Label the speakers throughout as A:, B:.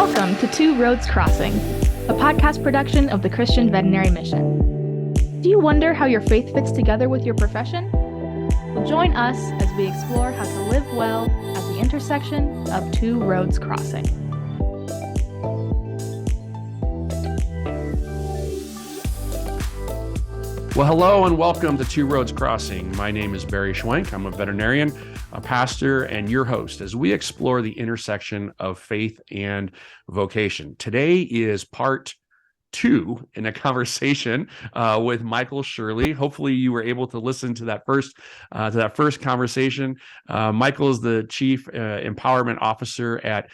A: Welcome to Two Roads Crossing, a podcast production of the Christian Veterinary Mission. Do you wonder how your faith fits together with your profession? Well, join us as we explore how to live well at the intersection of two roads crossing.
B: Well, hello and welcome to Two Roads Crossing. My name is Barry Schwenk. I'm a veterinarian, a pastor, and your host as we explore the intersection of faith and vocation. Today is part 2 in a conversation with Michael Shirley. Hopefully, you were able to listen to that first conversation. Michael is the Chief Empowerment Officer at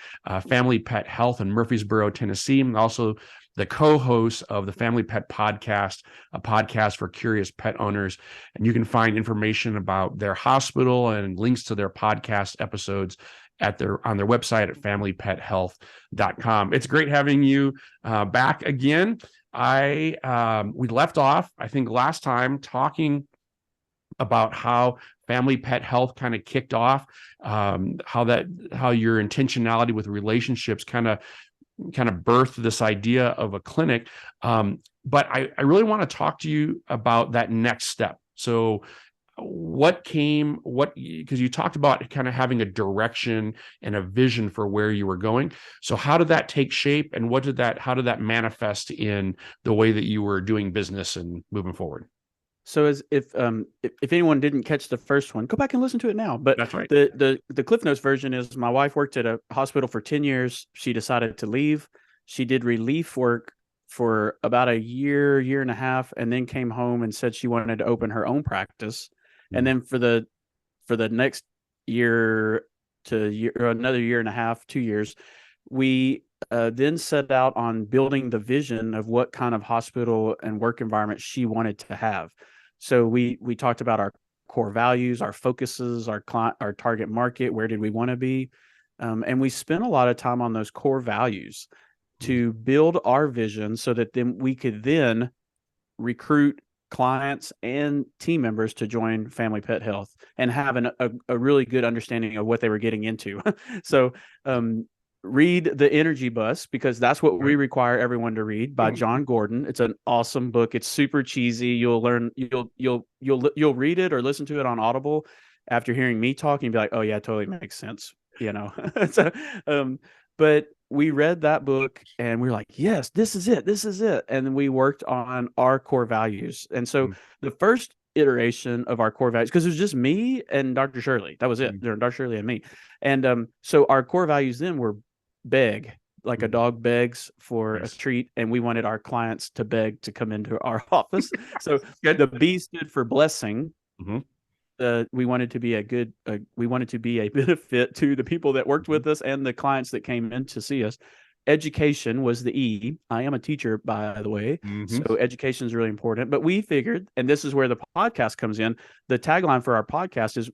B: Family Pet Health in Murfreesboro, Tennessee, and also the co-host of the Family Pet Podcast, a podcast for curious pet owners. And you can find information about their hospital and links to their podcast episodes on their website at familypethealth.com. It's great having you back again. We left off, I think, last time talking about how Family Pet Health kind of kicked off, how your intentionality with relationships kind of birthed this idea of a clinic. But I really want to talk to you about that next step. So because you talked about kind of having a direction and a vision for where you were going. So how did that take shape, and how did that manifest in the way that you were doing business and moving forward?
C: So if anyone didn't catch the first one, go back and listen to it now. But
B: that's right.
C: The Cliff Notes version is my wife worked at a hospital for 10 years. She decided to leave. She did relief work for about a year and a half, and then came home and said she wanted to open her own practice. Mm-hmm. And then for the next year to another year and a half, 2 years, we then set out on building the vision of what kind of hospital and work environment she wanted to have. So we talked about our core values, our focuses, our target market, where did we want to be? And we spent a lot of time on those core values to build our vision so that then we could then recruit clients and team members to join Family Pet Health and have a really good understanding of what they were getting into. So read The Energy Bus, because that's what we require everyone to read, by John Gordon. It's an awesome book. It's super cheesy. You'll read it or listen to it on Audible after hearing me talk and be like, oh yeah, it totally makes sense. So, but we read that book and we were like, yes, this is it. And then we worked on our core values. And so the first iteration of our core values, because it was just me and Dr. Shirley. That was it. Dr. Shirley and me. And so our core values then were beg, like a dog begs for a treat, and we wanted our clients to beg to come into our office. So the B stood for blessing. Mm-hmm. We wanted to be a benefit to the people that worked with us and the clients that came in to see us. Education was the E. I am a teacher, by the way. Mm-hmm. So education is really important. But we figured, and this is where the podcast comes in, the tagline for our podcast is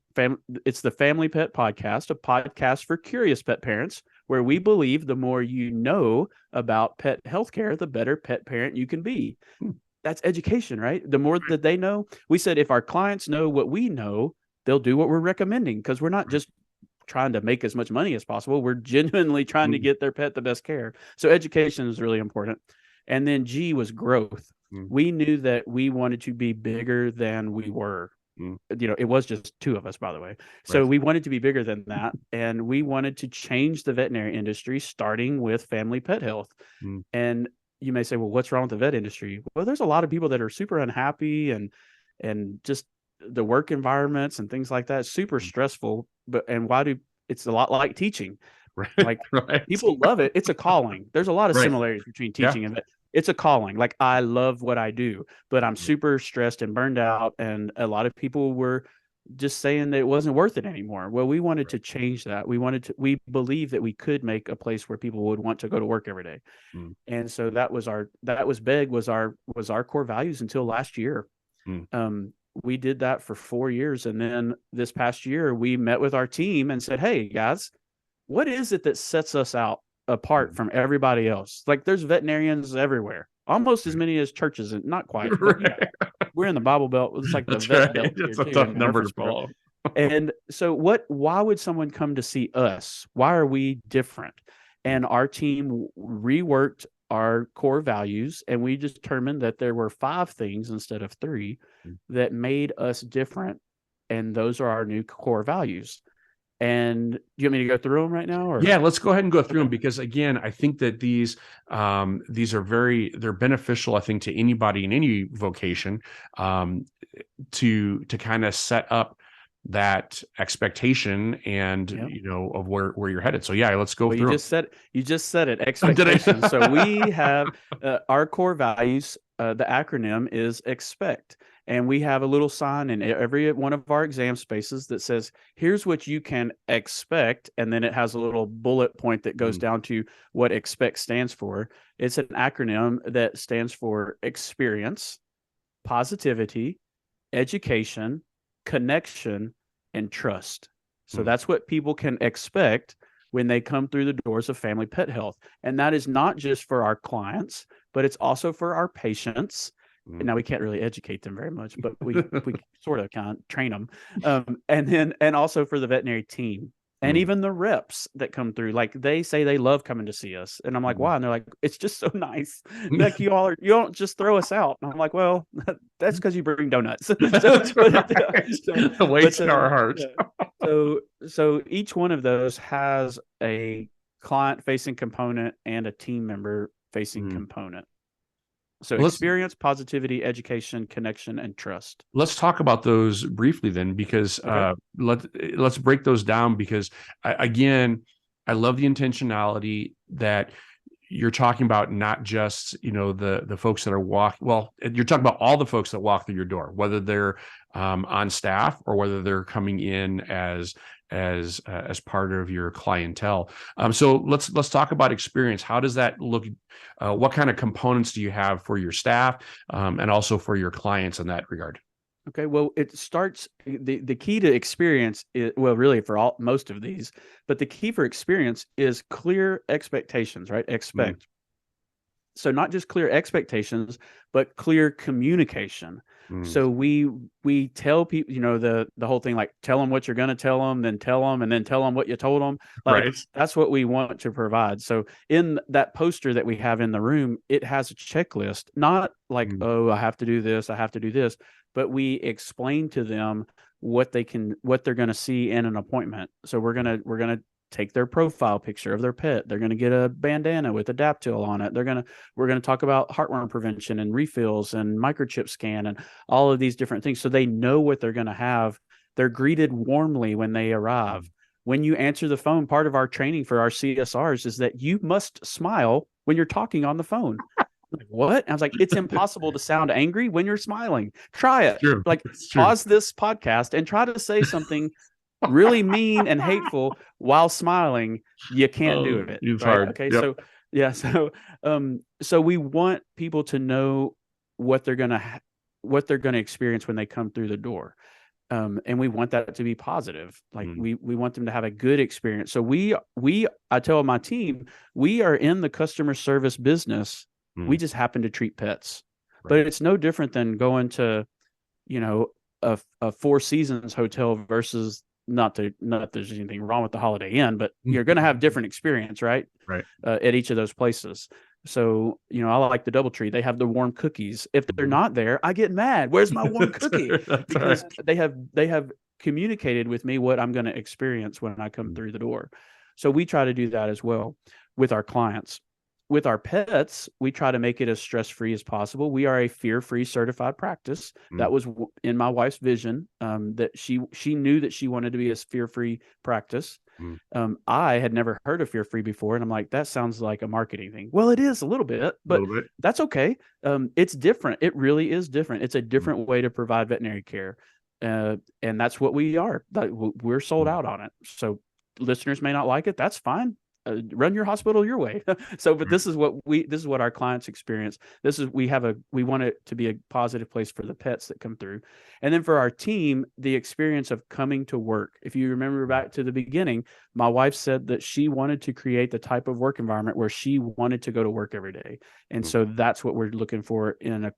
C: it's the Family Pet Podcast, a podcast for curious pet parents, where we believe the more you know about pet healthcare, the better pet parent you can be. That's education, right? The more that they know. We said if our clients know what we know, they'll do what we're recommending, because we're not just trying to make as much money as possible. We're genuinely trying to get their pet the best care. So education is really important. And then G was growth. We knew that we wanted to be bigger than we were. It was just 2 of us, by the way. So we wanted to be bigger than that. And we wanted to change the veterinary industry, starting with Family Pet Health. And you may say, well, what's wrong with the vet industry? Well, there's a lot of people that are super unhappy, and just the work environments and things like that, super stressful. It's a lot like teaching. Like people love it. It's a calling. There's a lot of similarities between teaching and vet. It's a calling. Like, I love what I do, but I'm super stressed and burned out. And a lot of people were just saying that it wasn't worth it anymore. Well, we wanted to change that. We believe that we could make a place where people would want to go to work every day. And so that was our core values until last year. We did that for 4 years. And then this past year, we met with our team and said, hey guys, what is it that sets us apart from everybody else? Like, there's veterinarians everywhere, almost as many as churches, and not quite. But, we're in the Bible Belt. It's like the vet belt.
B: It's a tough number to follow.
C: And so why would someone come to see us? Why are we different? And our team reworked our core values, and we determined that there were 5 things instead of 3 that made us different. And those are our new core values. And do you want me to go through them right now? Or?
B: Yeah, let's go ahead and go through them, because again, I think that these are they're beneficial, I think, to anybody in any vocation, to kind of set up that expectation and of where you're headed. So yeah, let's go through.
C: You just said it, expectations. So we have our core values. The acronym is EXPECT. And we have a little sign in every one of our exam spaces that says, here's what you can expect. And then it has a little bullet point that goes down to what EXPECT stands for. It's an acronym that stands for experience, positivity, education, connection, and trust. So that's what people can expect when they come through the doors of Family Pet Health. And that is not just for our clients, but it's also for our patients. Now we can't really educate them very much, but we sort of kind of train them. And also for the veterinary team and even the reps that come through, like they say they love coming to see us. And I'm like, why? And they're like, it's just so nice. Like you don't just throw us out. And I'm like, well, that's because you bring donuts.
B: The weights in our hearts.
C: So each one of those has a client facing component and a team member facing component. So experience, positivity, education, connection, and trust.
B: Let's talk about those briefly then, because let's break those down, because again, I love the intentionality that you're talking about, not just, the folks that are you're talking about all the folks that walk through your door, whether they're on staff or whether they're coming in as part of your clientele. So let's talk about experience. How does that look? What kind of components do you have for your staff, and also for your clients in that regard?
C: Okay, well, it starts, the key to experience is, well, really for most of these, but the key for experience is clear expectations, right? Expect. So not just clear expectations, but clear communication. So we tell people, the whole thing, like tell them what you're going to tell them, then tell them, and then tell them what you told them. Like that's what we want to provide. So in that poster that we have in the room, it has a checklist, not like, oh, I have to do this, I have to do this, but we explain to them what they're going to see in an appointment. So we're going to take their profile picture of their pet. They're going to get a bandana with a daptil on it. We're going to talk about heartworm prevention and refills and microchip scan and all of these different things. So they know what they're going to have. They're greeted warmly when they arrive. When you answer the phone, part of our training for our CSRs is that you must smile when you're talking on the phone. Like, what? And I was like, it's impossible to sound angry when you're smiling. Try it. Like, pause this podcast and try to say something really mean and hateful while smiling. You can't do it.
B: It's
C: right?
B: hard.
C: Okay. Yep. So we want people to know what they're gonna experience when they come through the door. And we want that to be positive. Like we want them to have a good experience. So I tell my team, we are in the customer service business. We just happen to treat pets, but it's no different than going to, a Four Seasons hotel versus, not that there's anything wrong with the Holiday Inn, but you're going to have different experience, right? At each of those places. So, I like the DoubleTree. They have the warm cookies. If they're not there, I get mad. Where's my warm cookie? Because they have communicated with me what I'm going to experience when I come through the door. So we try to do that as well with our clients. With our pets, we try to make it as stress-free as possible. We are a fear-free certified practice. That was in my wife's vision, that she knew that she wanted to be a fear-free practice. I had never heard of fear-free before, and I'm like, that sounds like a marketing thing. Well, it is a little bit, but that's okay. It's different. It really is different. It's a different way to provide veterinary care, and that's what we are. We're sold out on it. So listeners may not like it. That's fine. Run your hospital your way. But this is what our clients experience. We want it to be a positive place for the pets that come through. And then for our team, the experience of coming to work. If you remember back to the beginning, my wife said that she wanted to create the type of work environment where she wanted to go to work every day. And so that's what we're looking for in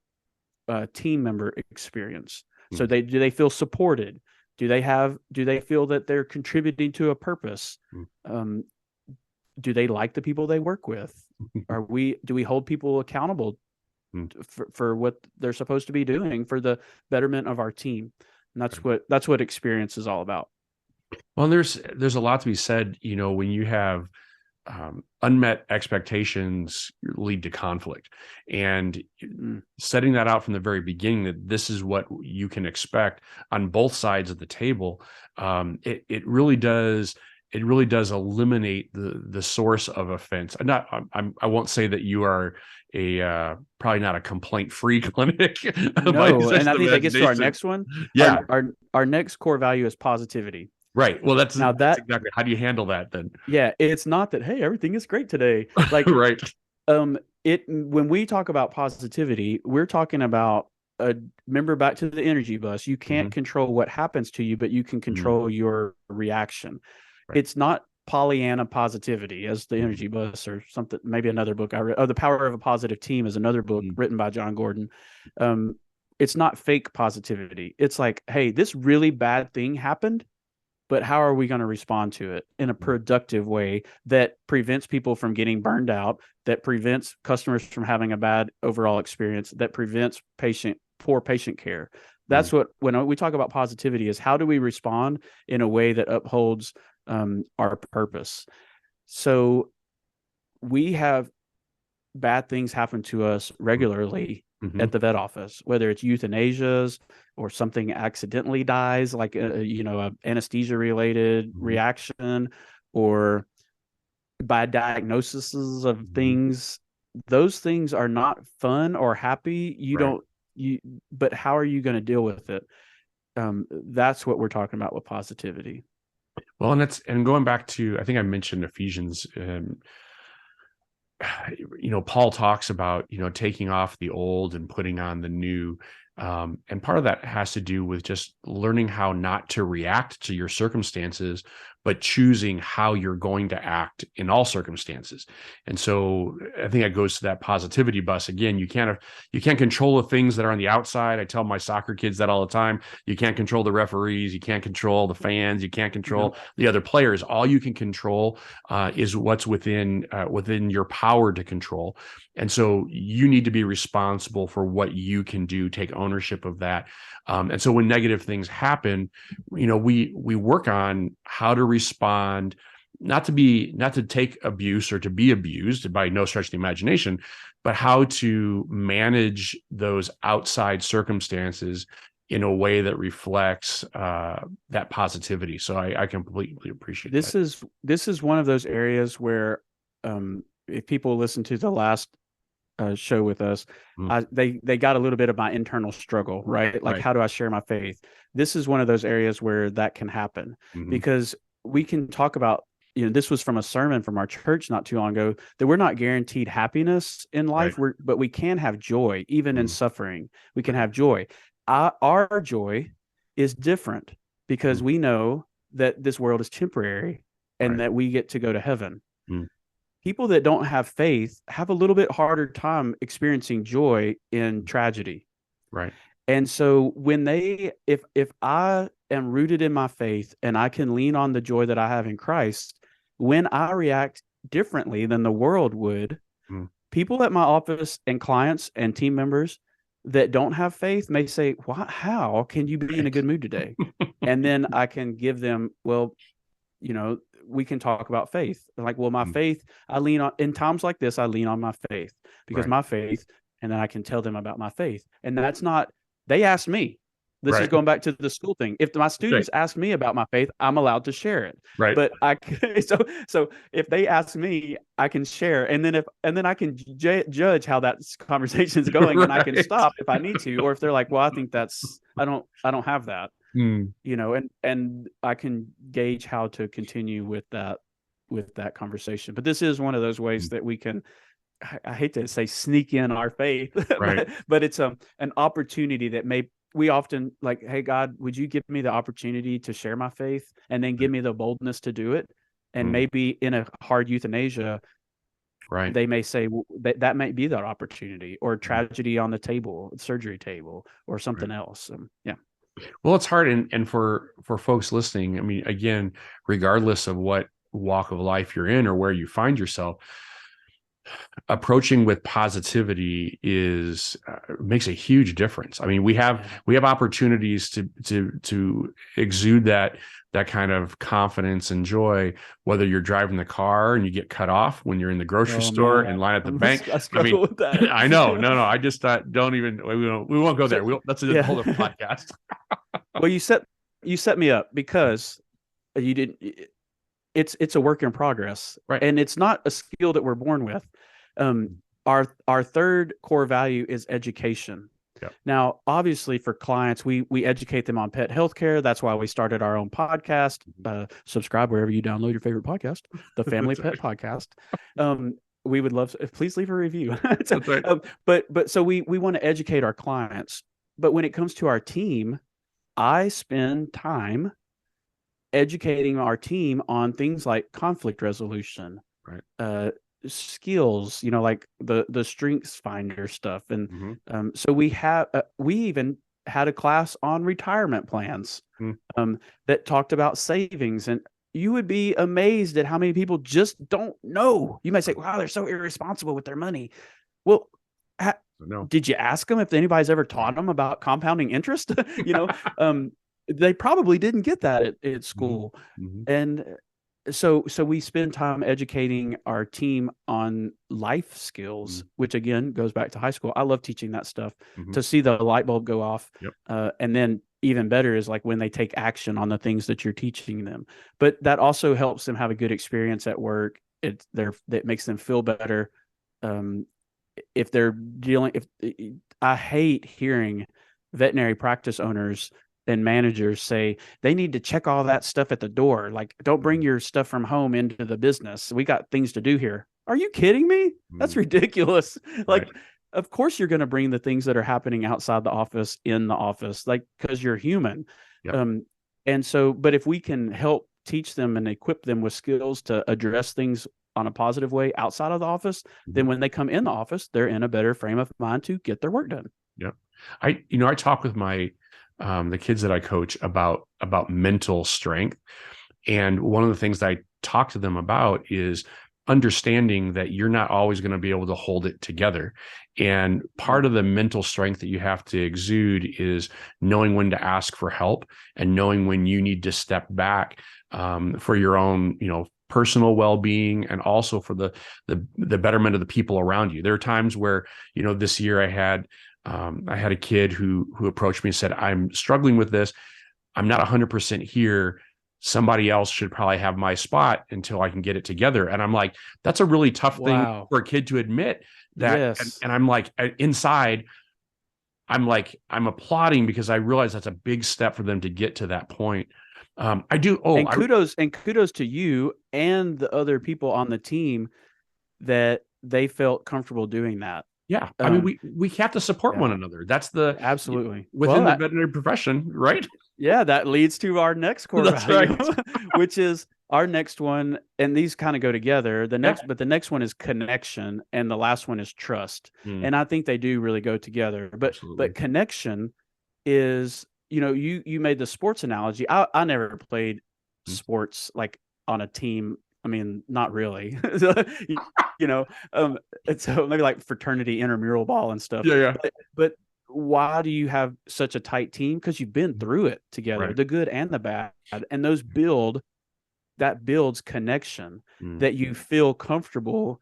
C: a team member experience. So do they feel supported? Do they feel that they're contributing to a purpose? do they like the people they work with? Do we hold people accountable for what they're supposed to be doing for the betterment of our team? And that's what experience is all about.
B: Well, there's a lot to be said, when you have unmet expectations lead to conflict, and setting that out from the very beginning that this is what you can expect on both sides of the table. It really does eliminate the source of offense. I won't say that you are probably not a complaint-free clinic.
C: No, and I think that gets to our next one.
B: Yeah.
C: Our next core value is positivity.
B: Right. Well, that's
C: exactly
B: how do you handle that then?
C: Yeah, it's not that, hey, everything is great today. Like
B: right.
C: When we talk about positivity, we're talking about remember back to the energy bus. You can't control what happens to you, but you can control your reaction. Right. It's not Pollyanna positivity as the energy bus or something, maybe another book I read. Oh, The Power of a Positive Team is another book written by John Gordon. It's not fake positivity. It's like, hey, this really bad thing happened, but how are we going to respond to it in a productive way that prevents people from getting burned out, that prevents customers from having a bad overall experience, that prevents poor patient care? That's what, when we talk about positivity, is how do we respond in a way that upholds our purpose? So we have bad things happen to us regularly at the vet office, whether it's euthanasias or something accidentally dies, like a anesthesia related reaction, or bad diagnoses of things. Those things are not fun or happy. But how are you going to deal with it? That's what we're talking about with positivity.
B: Well, and going back to, I think I mentioned Ephesians. Paul talks about, taking off the old and putting on the new. And part of that has to do with just learning how not to react to your circumstances, but choosing how you're going to act in all circumstances. And so I think that goes to that positivity bus. Again, you can't control the things that are on the outside. I tell my soccer kids that all the time. You can't control the referees. You can't control the fans. You can't control the other players. All you can control is what's within your power to control. And so you need to be responsible for what you can do, take ownership of that. And so when negative things happen, we work on how to respond, not to take abuse or to be abused by no stretch of the imagination, but how to manage those outside circumstances in a way that reflects that positivity. So I completely appreciate that.
C: This is one of those areas where if people listen to the last show with us, they got a little bit of my internal struggle, right? Like, how do I share my faith? This is one of those areas where that can happen, because we can talk about, this was from a sermon from our church not too long ago, that we're not guaranteed happiness in life, but we can have joy even in suffering. We can have joy. Our joy is different because we know that this world is temporary and that we get to go to heaven. People that don't have faith have a little bit harder time experiencing joy in tragedy.
B: Right.
C: And so if I am rooted in my faith and I can lean on the joy that I have in Christ, when I react differently than the world would, people at my office and clients and team members that don't have faith may say, how can you be in a good mood today? And then I can give them, we can talk about faith. Like, my faith, I lean on, in times like this, I lean on my faith because my faith, and then I can tell them about my faith. And that's not, they asked me. This is going back to the school thing. If my students ask me about my faith, I'm allowed to share it.
B: Right.
C: But so if they ask me, I can share, and then I can judge how that conversation is going, and I can stop if I need to, or if they're like, well, I think I don't have that. And I can gauge how to continue with that conversation. But this is one of those ways that we can, I hate to say sneak in our faith, but it's an opportunity that we often like, hey, God, would you give me the opportunity to share my faith, and then give me the boldness to do it? And maybe in a hard euthanasia, they may say, well, that might be that opportunity, or tragedy on the table, surgery table, or something else. Well,
B: it's hard. And for folks listening, I mean, again, regardless of what walk of life you're in or where you find yourself, approaching with positivity is makes a huge difference. I mean, we have opportunities to exude that kind of confidence and joy, whether you're driving the car and you get cut off when you're in the grocery store in line at the bank.
C: I struggle with that.
B: I know. No, I just don't even, we won't go there. That's a whole other podcast.
C: Well, you set me up because you didn't, it's a work in progress,
B: right?
C: And it's not a skill that we're born with. Our third core value is education.
B: Yep.
C: Now, obviously, for clients, we educate them on pet healthcare. That's why we started our own podcast. Subscribe wherever you download your favorite podcast, the Family Pet Podcast. We would love to, please leave a review. So,
B: right.
C: But so we want to educate our clients. But when it comes to our team, I spend time educating our team on things like conflict resolution,
B: right?
C: Skills, like the strengths finder stuff. And so we even had a class on retirement plans that talked about savings. And you would be amazed at how many people just don't know. You might say, wow, they're so irresponsible with their money. Well,
B: no.
C: Did you ask them if anybody's ever taught them about compounding interest? They probably didn't get that at school. And so we spend time educating our team on life skills, which again goes back to high school. I love teaching that stuff to see the light bulb go off.
B: Yep.
C: And then even better is like when they take action on the things that you're teaching them. But that also helps them have a good experience at work. That makes them feel better. If they're I hate hearing veterinary practice owners and managers say they need to check all that stuff at the door. Like, don't bring your stuff from home into the business. We got things to do here. Are you kidding me? That's ridiculous. Like,
B: right.
C: Of course you're going to bring the things that are happening outside the office in the office, like, because you're human.
B: Yep.
C: And so, but if we can help teach them and equip them with skills to address things on a positive way outside of the office, then when they come in the office, they're in a better frame of mind to get their work done.
B: Yep. I talk with my the kids that I coach about mental strength. And one of the things that I talk to them about is understanding that you're not always going to be able to hold it together. And part of the mental strength that you have to exude is knowing when to ask for help and knowing when you need to step back for your own, personal well-being and also for the betterment of the people around you. There are times where, this year I had a kid who approached me and said, I'm struggling with this. I'm not 100% here. Somebody else should probably have my spot until I can get it together. And I'm like, that's a really tough thing for a kid to admit that.
C: Yes.
B: And I'm like, inside, I'm applauding because I realize that's a big step for them to get to that point. I do. Oh,
C: and kudos to you and the other people on the team that they felt comfortable doing that.
B: Yeah. I mean, we have to support one another. That's
C: absolutely
B: within the veterinary profession, right?
C: Yeah. That leads to our next core value,
B: right.
C: which is our next one. And these kind of go together. But the next one is connection. And the last one is trust. And I think they do really go together, but connection is, you made the sports analogy. I never played sports like on a team. I mean, not really, so maybe like fraternity intramural ball and stuff.
B: Yeah.
C: But why do you have such a tight team? Because you've been through it together, the good and the bad. And those builds connection that you feel comfortable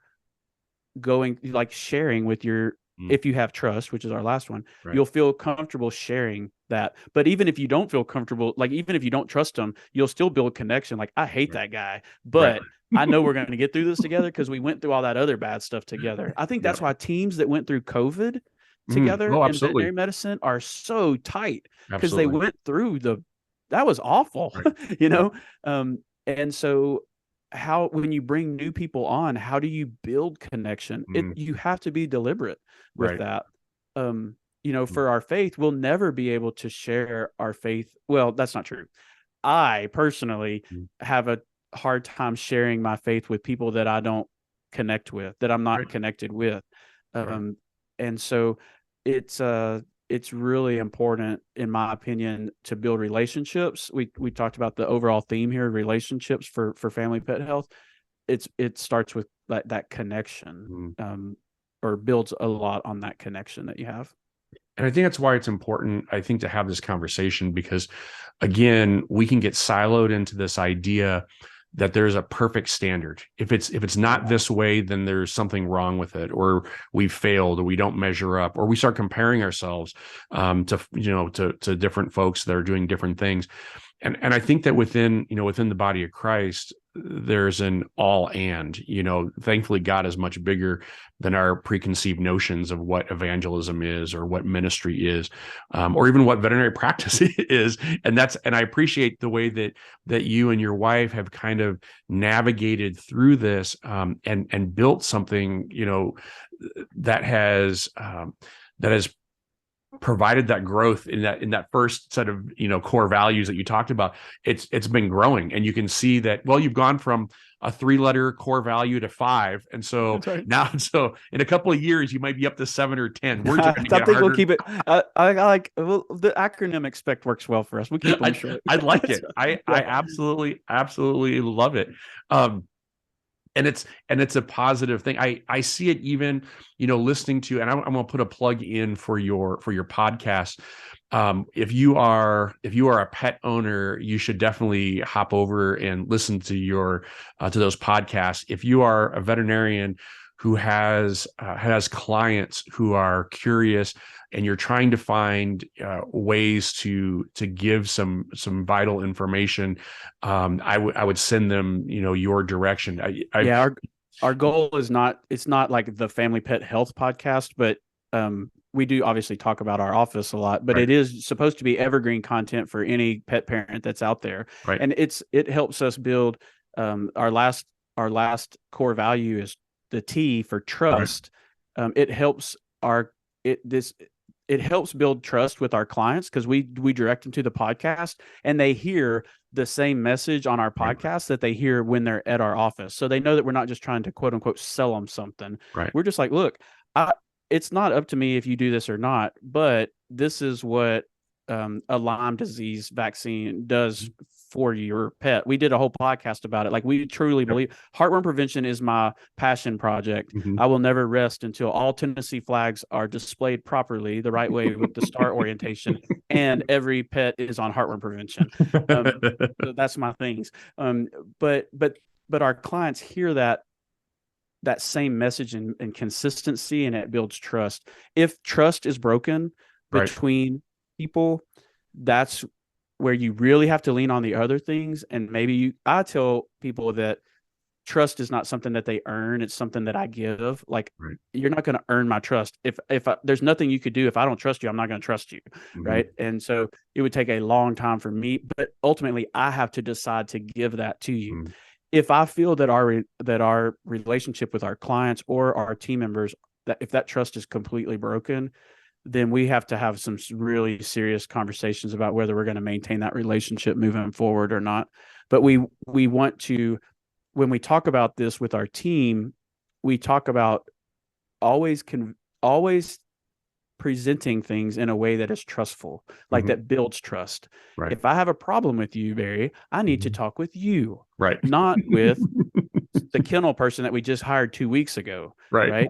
C: going, like sharing with your, if you have trust, which is our last one, you'll feel comfortable sharing that. But even if you don't feel comfortable, like even if you don't trust them, you'll still build connection. Like, I hate that guy, but I know we're going to get through this together because we went through all that other bad stuff together. I think that's why teams that went through COVID together in veterinary medicine are so tight because they went through that was awful, and so when you bring new people on, how do you build connection? You have to be deliberate with that. For our faith, we'll never be able to share our faith. Well, that's not true. I personally have a hard time sharing my faith with people that I don't connect with, that I'm not connected with. And so it's it's really important, in my opinion, to build relationships. We talked about the overall theme here, relationships for family pet health. It starts with that connection, or builds a lot on that connection that you have.
B: And I think that's why it's important, I think, to have this conversation, because again, we can get siloed into this idea that there's a perfect standard. If it's not this way, then there's something wrong with it, or we've failed, or we don't measure up, or we start comparing ourselves to different folks that are doing different things. And I think that within the body of Christ, there's an all and, thankfully God is much bigger than our preconceived notions of what evangelism is, or what ministry is, or even what veterinary practice is. And I appreciate the way that you and your wife have kind of navigated through this, and built something, that has provided that growth in that first set of core values that you talked about. It's been growing, and you can see that, well, you've gone from a 3-letter core value to 5, and so
C: right.
B: now in a couple of years you might be up to 7 or 10. We're
C: I
B: trying to
C: think
B: get
C: we'll keep it. I like, well, the acronym expect works well for us. We keep them short.
B: I like it. I absolutely love it. And it's a positive thing. I see it even, listening to, and I'm going to put a plug in for your podcast. If you are a pet owner, you should definitely hop over and listen to to those podcasts. If you are a veterinarian who has clients who are curious, and you're trying to find ways to give some vital information, I would send them your direction.
C: Our goal is not, it's not like the Family Pet Health podcast, but we do obviously talk about our office a lot, but
B: Right.
C: It is supposed to be evergreen content for any pet parent that's out there.
B: Right.
C: And it helps us build, our last core value is the T for trust. Right. It helps build trust with our clients, because we direct them to the podcast, and they hear the same message on our podcast that they hear when they're at our office. So they know that we're not just trying to quote unquote sell them something.
B: Right.
C: We're just like, look, it's not up to me if you do this or not, but this is what a Lyme disease vaccine does for your pet. We did a whole podcast about it. Like, we truly believe heartworm prevention is my passion project. Mm-hmm. I will never rest until all Tennessee flags are displayed properly, the right way, with the star orientation, and every pet is on heartworm prevention. So that's my things. But our clients hear that same message and consistency, and it builds trust. If trust is broken between people, that's where you really have to lean on the other things. And I tell people that trust is not something that they earn. It's something that I give. Like, you're not going to earn my trust. If there's nothing you could do. If I don't trust you, I'm not going to trust you. Mm-hmm. Right. And so it would take a long time for me, but ultimately I have to decide to give that to you. Mm-hmm. If I feel that our relationship with our clients or our team members, that if that trust is completely broken, then we have to have some really serious conversations about whether we're going to maintain that relationship moving forward or not. But we want to, when we talk about this with our team, we talk about always presenting things in a way that is trustful, like mm-hmm. that builds trust. Right. If I have a problem with you, Barry, I need to talk with you, not with the kennel person that we just hired 2 weeks ago. Right.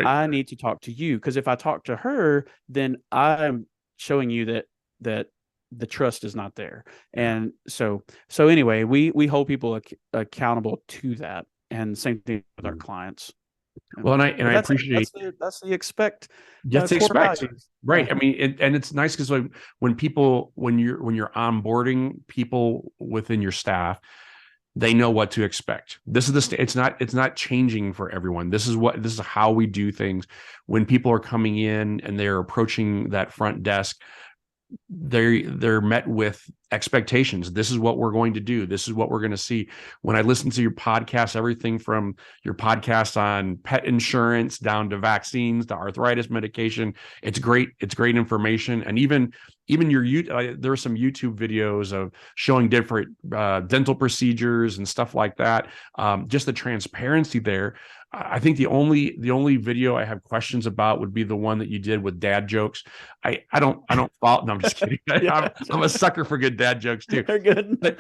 C: I need to talk to you, because if I talk to her, then I'm showing you that the trust is not there. And so anyway, we hold people accountable to that, and same thing with our clients.
B: Well, and I appreciate
C: that's the expect.
B: Yes, expect. Right.
C: Yeah.
B: I mean, and it's nice because when you're onboarding people within your staff, they know what to expect. This is it's not changing for everyone. This is how we do things. When people are coming in and they're approaching that front desk, they're met with expectations. This is what we're going to do. This is what we're going to see. When I listen to your podcast, everything from your podcast on pet insurance down to vaccines to arthritis medication, it's great. It's great information. And even there are some YouTube videos of showing different dental procedures and stuff like that. Just the transparency there. I think the only video I have questions about would be the one that you did with dad jokes. I don't follow. No, I'm just kidding. I'm a sucker for good dad jokes too.
C: They're good. But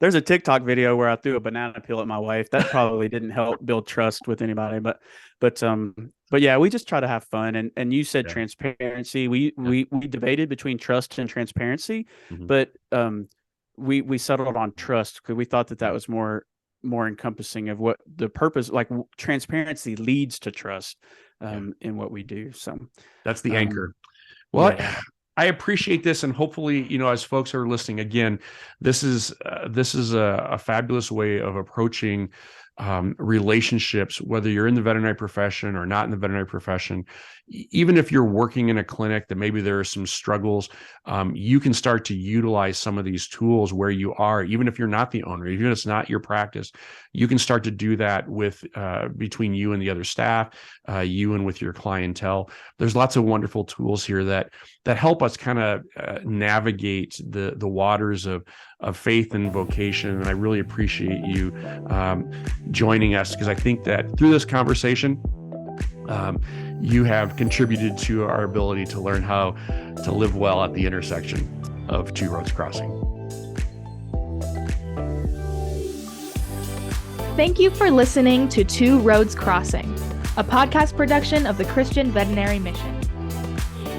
C: there's a TikTok video where I threw a banana peel at my wife. That probably didn't help build trust with anybody, but yeah, we just try to have fun. And you said transparency. We debated between trust and transparency, but we settled on trust because we thought that was more encompassing of what the purpose, like transparency leads to trust in what we do. So
B: that's the anchor. Well, I appreciate this, and hopefully, as folks are listening, again, this is a fabulous way of approaching relationships, whether you're in the veterinary profession or not in the veterinary profession. Even if you're working in a clinic that maybe there are some struggles, you can start to utilize some of these tools where you are, even if you're not the owner, even if it's not your practice, you can start to do that with between you and the other staff, you and with your clientele. There's lots of wonderful tools here that help us kind of navigate the waters of faith and vocation. And I really appreciate you joining us, because I think that through this conversation, you have contributed to our ability to learn how to live well at the intersection of two roads crossing.
A: Thank you for listening to Two Roads Crossing, a podcast production of the Christian Veterinary Mission.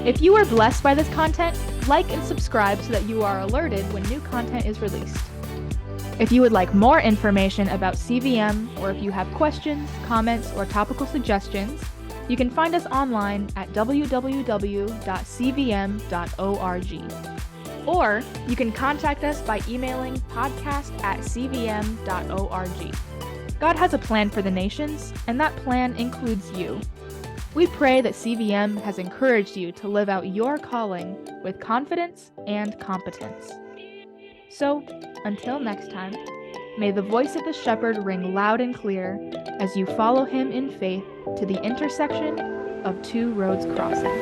A: If you were blessed by this content, like and subscribe so that you are alerted when new content is released. If you would like more information about CVM, or if you have questions, comments, or topical suggestions, you can find us online at www.cvm.org. Or you can contact us by emailing podcast@cvm.org. God has a plan for the nations, and that plan includes you. We pray that CVM has encouraged you to live out your calling with confidence and competence. So, until next time, may the voice of the shepherd ring loud and clear as you follow him in faith to the intersection of two roads crossing.